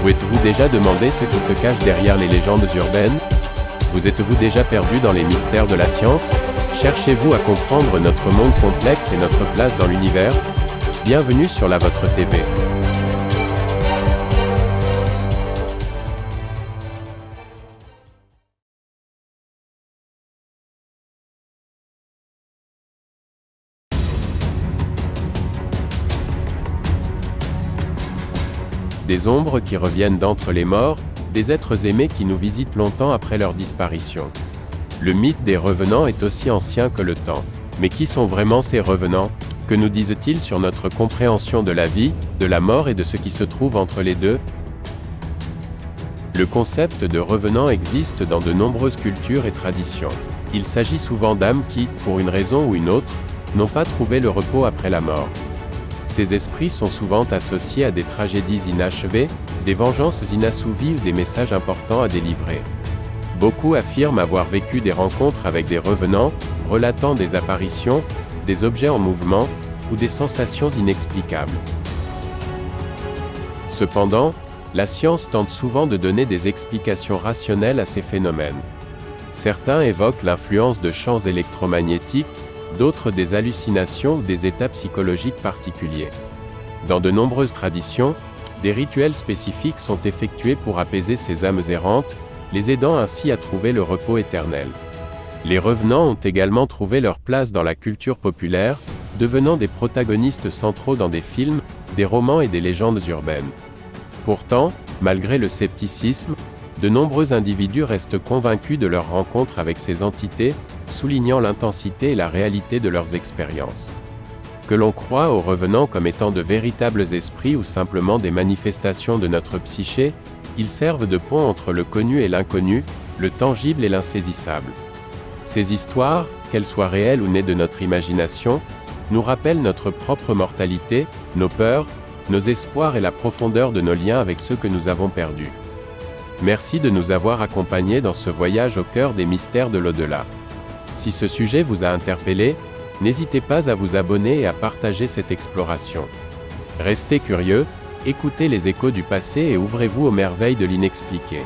Vous êtes-vous déjà demandé ce qui se cache derrière les légendes urbaines? Vous êtes-vous déjà perdu dans les mystères de la science? Cherchez-vous à comprendre notre monde complexe et notre place dans l'univers? Bienvenue sur la Vôtre TV. Des ombres qui reviennent d'entre les morts, des êtres aimés qui nous visitent longtemps après leur disparition. Le mythe des revenants est aussi ancien que le temps. Mais qui sont vraiment ces revenants? Que nous disent-ils sur notre compréhension de la vie, de la mort et de ce qui se trouve entre les deux? Le concept de revenant existe dans de nombreuses cultures et traditions. Il s'agit souvent d'âmes qui, pour une raison ou une autre, n'ont pas trouvé le repos après la mort. Ces esprits sont souvent associés à des tragédies inachevées, des vengeances inassouvies ou des messages importants à délivrer. Beaucoup affirment avoir vécu des rencontres avec des revenants, relatant des apparitions, des objets en mouvement, ou des sensations inexplicables. Cependant, la science tente souvent de donner des explications rationnelles à ces phénomènes. Certains évoquent l'influence de champs électromagnétiques, d'autres des hallucinations ou des états psychologiques particuliers. Dans de nombreuses traditions, des rituels spécifiques sont effectués pour apaiser ces âmes errantes, les aidant ainsi à trouver le repos éternel. Les revenants ont également trouvé leur place dans la culture populaire, devenant des protagonistes centraux dans des films, des romans et des légendes urbaines. Pourtant, malgré le scepticisme, de nombreux individus restent convaincus de leur rencontre avec ces entités, soulignant l'intensité et la réalité de leurs expériences. Que l'on croit aux revenants comme étant de véritables esprits ou simplement des manifestations de notre psyché, ils servent de pont entre le connu et l'inconnu, le tangible et l'insaisissable. Ces histoires, qu'elles soient réelles ou nées de notre imagination, nous rappellent notre propre mortalité, nos peurs, nos espoirs et la profondeur de nos liens avec ceux que nous avons perdus. Merci de nous avoir accompagnés dans ce voyage au cœur des mystères de l'au-delà. Si ce sujet vous a interpellé, n'hésitez pas à vous abonner et à partager cette exploration. Restez curieux, écoutez les échos du passé et ouvrez-vous aux merveilles de l'inexpliqué.